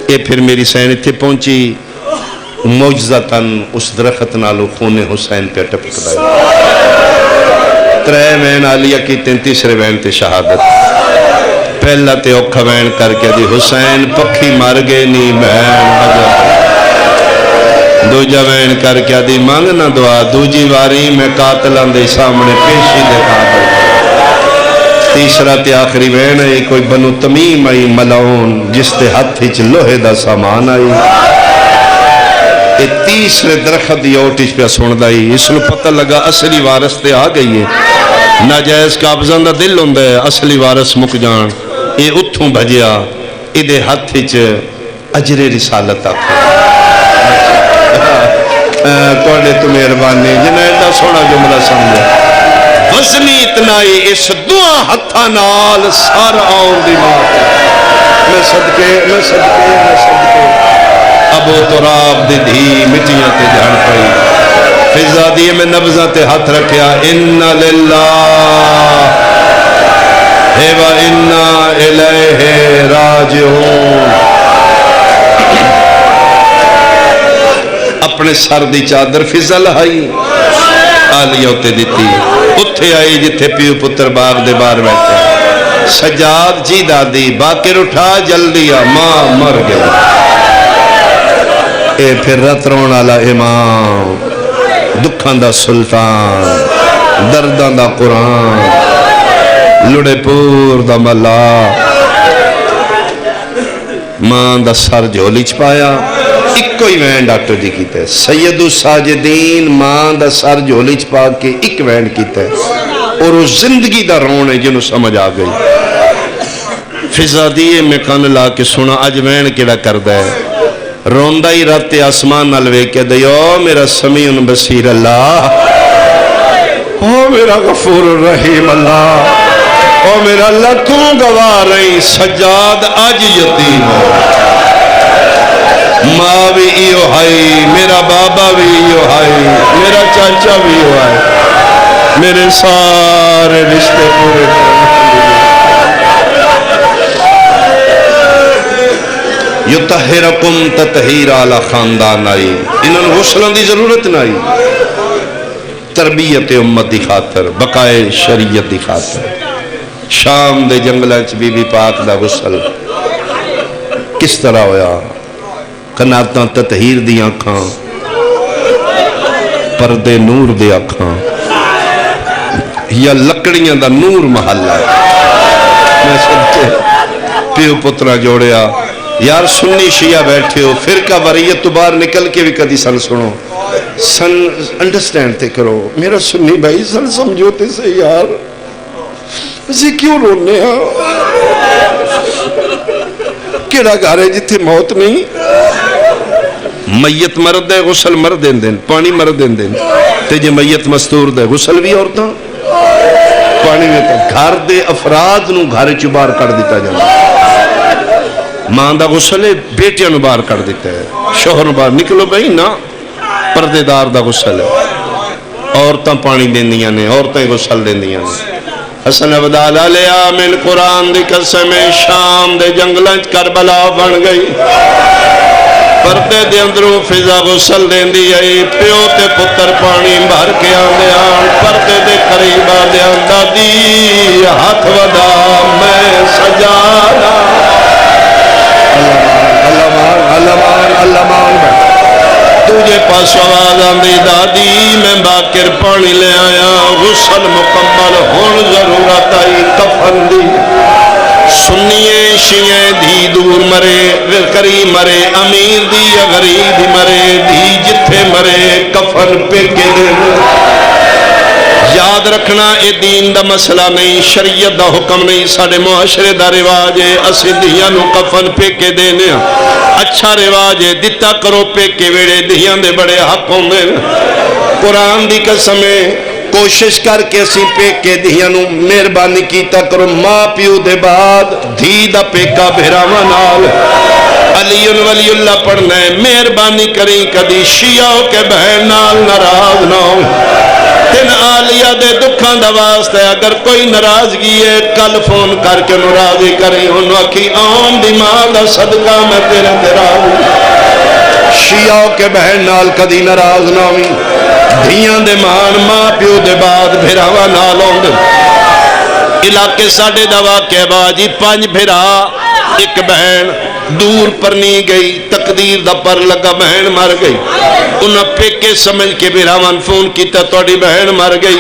یہ پھر میری سین تھے پہنچی موجزتاً اس درخت نالو خون حسین پہ ٹپک دائی 3 وین آلیہ کی 33 وین تے شہادت پہلا تے اوکھا وین کر کے دی حسین پکھی مار گئے نی بین بجا دوجہ وین کر کے دی مانگنا دعا دوجی واری میں قاتلان دے سامنے پیشی دکھا دے تیسرا تے آخری وین ہے کوئی بنو تمیم آئی ملعون جس تے ہاتھ ہچ لوہے دا سامان آئی تیسرے درخت دی اوٹیش پہ سن دائی اس لئے پتہ لگا اصلی وارث تے آ گئی ہے ناجائز قابضان دا دل ہوندہ ہے اصلی وارث مک جان یہ اتھوں بھجیا ادھے ہاتھ ہچ اجر رسالت آکھا توڑے تو مہربانی جنہیں ایڈا سونا جملہ سمجھا وزنی اتنائی اس دعا ہتھا نال سار آن دی ماں میں صدقے ابو تراب دی دھی مٹیاں تے جھڑ پئی فضا دیئے میں نبضہ تے ہاتھ رکھیا انَّا لِلَّهِ وَإِنَّا إِلَيْهِ راجعون اپنے سر دی چادر فضا لہائی آلیہ ہوتے دیتی اتھے آئی جتھے پیو پتر باغ دے بار بیٹھے سجاد جی دادی باکر اٹھا جلدی ماں مر گیا اے پھر رت رون والا امام دکھان دا سلطان دردان دا قرآن لڑے پور دا ملا ماں ماں دا سر جھولی چ پایا ایک ہی وین ڈاکٹر جی کیتا ہے سید الساجدین ماں دا سر جھولی چ پا کے ایک وین کیتا ہے اور وہ زندگی دا رون ہے جنہوں سمجھ آ گئی فضا دیئے میں کان لا کے سنا اج وین کیڑا کردہ ہے روندہ ہی رات آسمان نلوے کے دیو میرا سمیع بصیر اللہ او میرا غفور الرحیم اللہ او میرا اللہ تو گواہ رہی سجاد آج یتیم ہو ماں بھی ایو ہائی میرا بابا بھی ایو ہائی میرا چاچا بھی ایو ہائی میرے سارے رشتے پورے یطہرکم تطہیر آلہ خاندان آئی انہوں غسلوں دی ضرورت نہ آئی تربیت امت دی خاطر بقائے شریعت دی خاطر شام دے جنگلہ بی بی پاک دا غسل کس طرح ہویا کناتاں تطہیر دی آنکھاں پردے نور دی آنکھاں یا لکڑیاں دا نور محلہ میں سنتے پیو پترہ جوڑیا یار سنی شیعہ بیٹھے ہو فرقہ وریت تو باہر نکل کے بھی کدی سن سنو سن انڈرسٹینڈ تے کرو میرا سنی بھائی سن سمجھوتے سے یار اسے کیوں رونے ہیں کیڑا گھارے جتھے موت نہیں میت مرد ہے غسل مرد دین دین پانی مرد دین دین تے جے میت مستور دے غسل بھی عورتاں پانی میں تا گھر دے افراد نو گھر چبار کر دیتا جانا ماں دا غسل ہے بیٹیاں نو باہر کر دیتا ہے شوہر نو باہر نکلو بھئی نا پردے دار دا غسل ہے عورتاں پانی دین دیاں نے عورتیں غسل دین دیاں نے حسن عبدال علیہ من قرآن دی قسم شام دے جنگلنچ کربلا بن گئی پردے دے اندروں فضا غسل دین دی آئی پیو تے پتر پانی بھر کے آندے آن پردے دے قریب آندے آن دادی ہاتھ ودا میں سجانا اللہ مان تجھے پاس آواز آندی دادی میں باکر پانی لے آیا غسل مکمل ہون ضرورت آئی کفن دی سنیے شیعیں دھی دور مرے قریب مرے امیر دی یا غریب مرے دھی جتھے مرے کفن پہ کے دے یاد رکھنا اے دین دا مسئلہ نہیں شریعت دا حکم نہیں ساڑھے معاشرے دا رواج ہے اسے دھیاں نو کفن پہ کے دینے اچھا رواج ہے دتا کرو پہ کے ویڑے دھیاں دے بڑے حق ہوں دے قرآن دی قسمیں کوشش کر کے اسی پہ کے دھیاں نو مہربانی کیتا کرو ماں پیو دے بعد دھی دا پیکا بھراما نال علی ولی اللہ پڑھنا ہے مہربانی کریں کدی شیعہ کے بہن نال ناراض نہ ہوں تین آلیہ دے دکھان دا واسطہ اگر کوئی ناراضگی ہے کل فون کر کے ناراضی کریں انہوں اکھی آم دی ماں دا صدقہ میں تیرے تیراض شیعہ کے بہن نال کدی ناراض نہ ہوئی دھیاں دے مان ماں پیو دے بعد بھراوا نال ہوں دے علاقے ساڑھے دا واقعہ باجی 5 بھرا ایک بہن دور پر نہیں گئی تقدیر دا پر لگا بہن مر گئی انہاں پیکے سمجھ کے بھراوان فون کیتا توڑی بہن مر گئی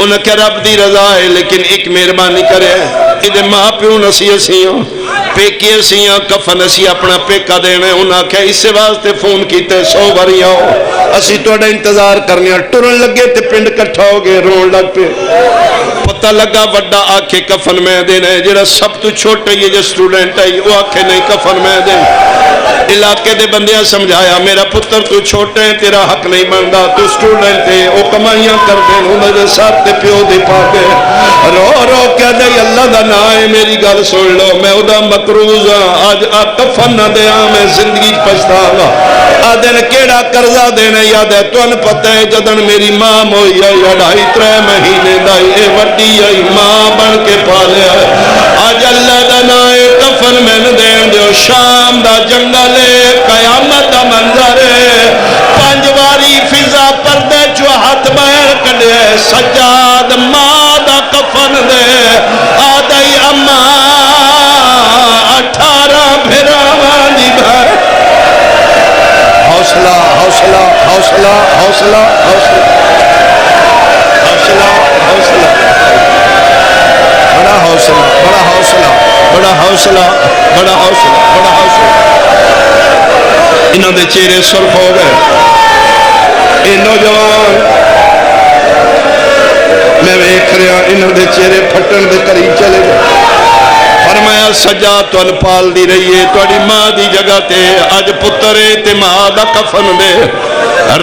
انہاں کہ رب دی رضا ہے لیکن ایک مہربانی کرے ادھے ماں پیو نسی اسیاں پیکے اسیاں کفن اسی اپنا پیکا دینے انہاں کہ اس سے واسطے فون کیتے 100 باری آؤ اسی توڑا انتظار کرنے ٹرن لگے تے پنڈ کٹھا ہو گئے رون لگ پہ پتہ لگا وڈا آکھے کفن میں دینے جڑا سب تو چھوٹے یہ جو سٹوڈنٹ ہے وہ آکھے نہیں کفن میں دینے علاقے دے بندیاں سمجھایا میرا پتر تو چھوٹے ہیں تیرا حق نہیں بندا تو سٹوڈنٹ ہے وہ کمائیاں کر دیں انہوں نے ساتھ تے پیو دے پاکے رو رو کہہ دے اللہ دا نا ہے میری گل سن لو میں ادا مقروض ہاں آج کفن نہ دیا میں زندگی پچھتا گا آدھن کیڑا قرضہ دینے یاد ہے تو ان پتہ ہے جدن میری ماں موئی ہے 2.5-3 مہینے دائی اے وڈی ہے ماں بن کے پالے آج اللہ دا نا ہے کفن میں نہ دین دیو شام دا جنگل قیامت دا منظر ہے 5 باری فضا پردے جو ہاتھ باہر کڑے سجاد ماں دا کفن دے آدھائی اماں 18 بھراوان دی بھر حوصلہ حوصلہ حوصلہ حوصلہ حوصلہ حوصلہ حوصلہ بڑا حوصلہ بڑا حوصلہ بڑا حوصلہ بڑا حوصلہ بڑا حوصلہ انہوں دے چہرے سرخ ہو گئے. اے نوجوان میں ویکھ رہا انہوں دے چہرے پھٹن دے قریب چلے گئے. فرمایا سجاد تن پال دی رہی ہے تھوڑی ماں دی جگہ تے اج پترے تے ماں دا کفن دے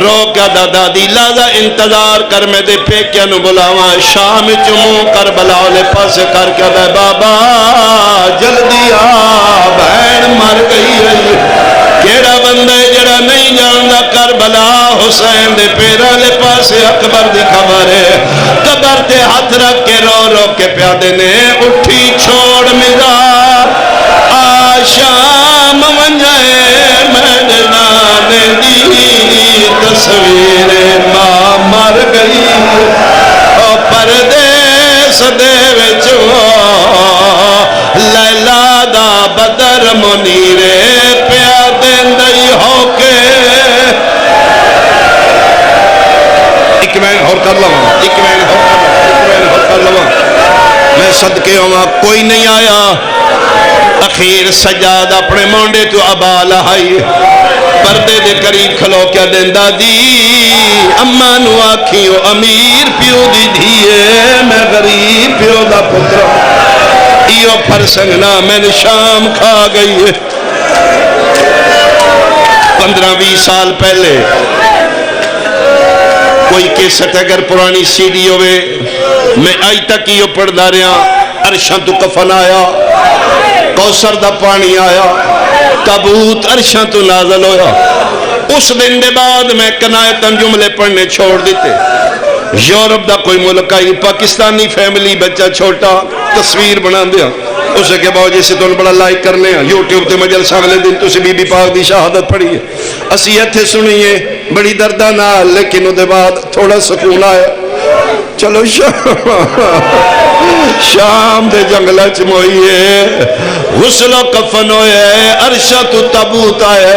رو کیا دادا دی لادا انتظار کر میں دے پیکیا نو بلاواں شام چمو کر بلاو لے پاس کر کے دے بابا جلدی آ بہن مر گئی ہے. کیڑا بندہ جڑا نہیں جاندا کربلا حسین دے پیرا لے پاسے اکبر دی خبر ہے. قبر تے ہاتھ رکھ کے رو رو کے پیادے نے اٹھی چھوڑ مزار آشام ونجائے مدنانے دی تصویر ماں مر گئی او پردیس دے وچو لیلا دا بدر منیرے پیادے نہیں ہو کے. ایک میں اور کر لواں میں صدقے ہوں کوئی نہیں آیا. اخیر سجاد اپنے مونڈے تو ابا لہائی پردے دے قریب کھلو کیا دیں دادی اماں نو آکھیو امیر پیو دی دھیے میں غریب پیو دا پتر ایو پھرسنگنا میں نے شام کھا گئی ہے. 15-20 سال پہلے کوئی کیسٹ اگر پرانی سی ڈی ہوئے میں آئی تک یہ پڑھ دا رہا عرشاں تو کفن آیا کوثر دا پانی آیا تابوت عرشاں تو نازل ہویا. اس دن دے بعد میں کنایتاں جملے پڑھنے چھوڑ دیتے. یورپ دا کوئی ملک آئی پاکستانی فیملی بچہ چھوٹا تصویر بنا دیا اسے کہ باؤ جیسے تو بڑا لائک کرنے ہیں یوٹیوب تے مجلس اگلے دن تو بی بی پاک دی شہادت پڑھی ہے اسی ایتھے سنیے بڑی دردہ نہ لیکن دے بعد تھوڑا سکون آیا. چلو شام دے جنگلہ چموئیے غسل و کفن ہوئے عرشہ تو تابوت آئے.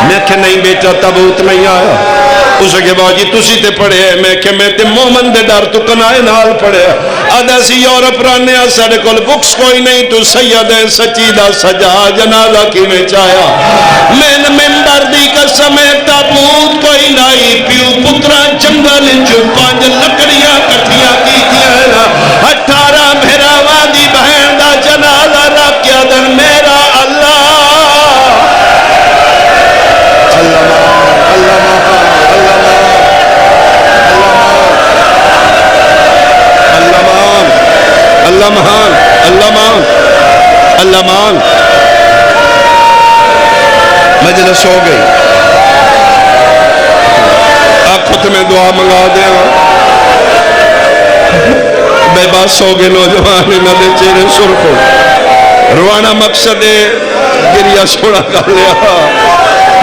میں کہ نہیں بیٹا تابوت نہیں آیا. اسے کہ باجی تسی تے پڑھے ہیں میں کہ میں تے مومن دے ڈر تو کنائے نال پڑھے ہیں آدھا سی یورپ رانے ہیں ساڑے کول بکس کوئی نہیں تو سید سچی دا سجا جنازہ کی میں چاہیا. میں نے ممبر دی قسم تابوت کوئی نہیں پیو پترہ جنگل جو 5 لکڑیاں کٹھیاں کی دیا ہے 18 بھیراوہ دی بہن دا جنازہ رکھ کیا در میرا اللہ اللہ مہان اللہ مان مجلس ہو گئی. آنکھوں تمہیں دعا منگا دیا بے بس ہو گئے نوجوان انہوں نے چہرے سرخ ہو روانا مقصد گریا سوڑا کر لیا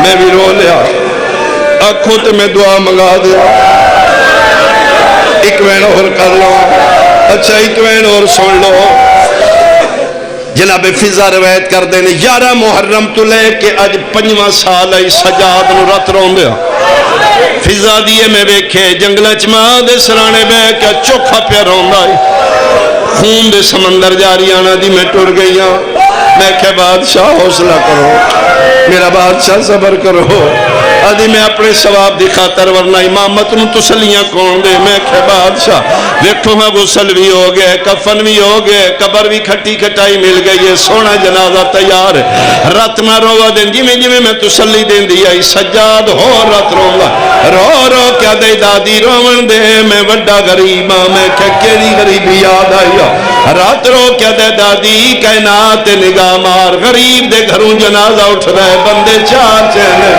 میں بھی رو لیا. آنکھوں تمہیں دعا منگا دیا ایک وین اور کر لو. اچھا ایک وین اور سن لو جناب فضا روایت کر دینے 11 محرم تو لے کہ آج 5واں سال آئی سجاد نو رات رون دیا. فضا دیئے میں بیکھے جنگلہ چماں دے سرانے بے کیا چوکھا پہ رون دائی خون دے سمندر جاری آنا دی میں ٹوڑ گئیاں. میں کہ بادشاہ حوصلہ کرو میرا بادشاہ صبر کرو آدھی میں اپنے ثواب دی خاطر ورنہ امامت نو تسلیاں کون دے. میں کہ بادشاہ دیکھو ہاں غسل بھی ہو گئے کفن بھی ہو گئے قبر بھی کھٹی کھٹائی مل گئی ہے سونا جنازہ تیار ہے رات نہ روہ دیں جی میں تسلی دیں دی آئی سجاد ہو رات روہ رو کیا دے دادی رومن دے میں وڈا غریباں میں کہ کیری غریبی یاد آئی رات رو کیا دے دادی کائنات نگاہ مار غریب دے گھروں جنازہ اٹھ رہے بندے 4 چہنے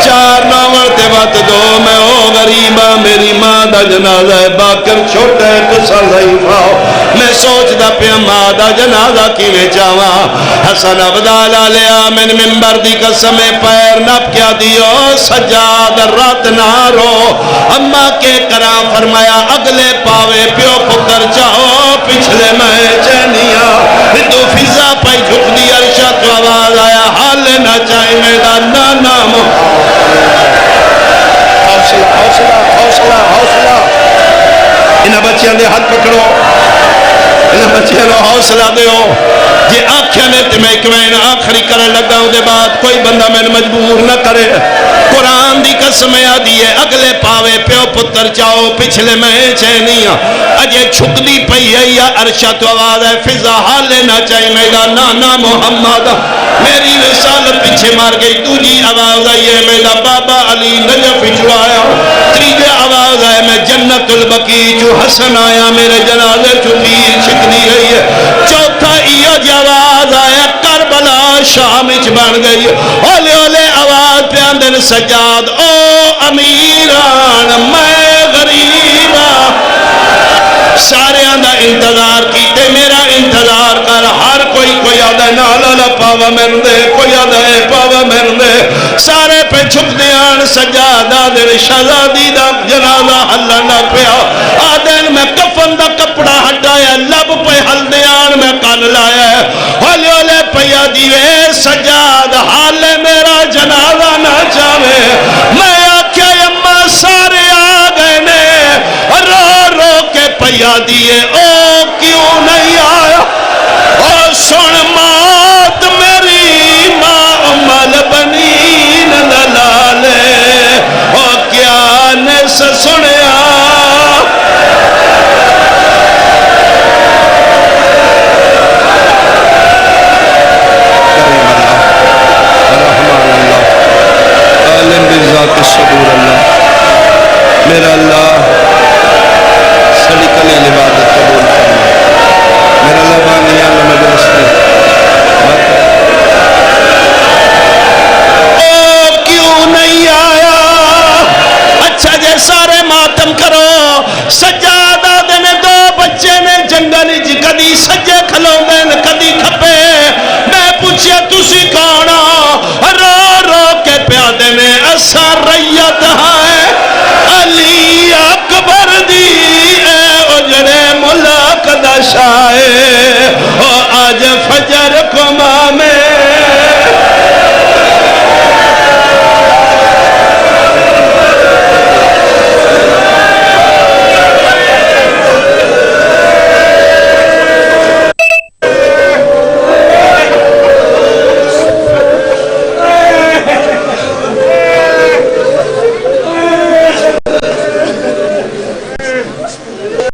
4 ناور تے بات دو میں او غریبہ میری ماں دا جنازہ ہے باکر چھوٹا ہے تو ضعیف آؤ میں سوچ دا پیا ماں دا جنازہ کی میں چاہاں حسن عبداللہ لیا من ممبر دی قسم پیر نپ کیا دیو سجاد رات نہ رو اما کے کرام فرمایا اگلے پاوے پیو پتر چاہو پچھلے میں چینیا تو فضا پائی جھک دی عرشہ تو آواز آیا حال نہ چاہے میدان نہ نامو حوصلہ انہاں بچیاں دے ہاتھ پکڑو انہاں بچیاں نو حوصلہ دیو جے آنکھیں نے تے میں کمین آخری کرن لگا ہوں دے بعد کوئی بندہ میں مجبور نہ کرے قرآن دی قسم آدھی ہے اگلے پاوے پیو پتر چاہو پچھلے میں چینیاں اجے چھک دی پئی ہے یا عرشہ تو آواز ہے فضا حالے نہ چاہی میگا نانا محمد میری رسالت پیچھے مار گئی دوجی آواز آئی ہے میگا بابا علی نجف جو آیا تیجے آواز ہے میں جنت البقیع جو حسن آیا میرے جنازے جو تیر چھکنی رہی ہے چوتھا یہ آواز آیا کربلا شام اچ بن گئی اولے اولے آواز پہ اندر سجاد او امیران میں غریبا سارے اندہ انتظار کیتے میرا انتظار کر ہر کوئی آدھا نالا پاوا مرندے کوئی آدھا پاوا مرندے سارے پہ چھک دیان سجادہ دل شہزادی دا جنازہ حلہ نہ پیا آدھین میں کفن دا کپڑا ہٹایا لب پہ حل دیان میں کان لایا ہے ہولے ہولے پیا دیوے سجاد حال میرا جنازہ نہ چاہے میں آکھیا اما سارے آگئے نے رو رو کے پیا دیئے او کیوں نہیں آیا او سونے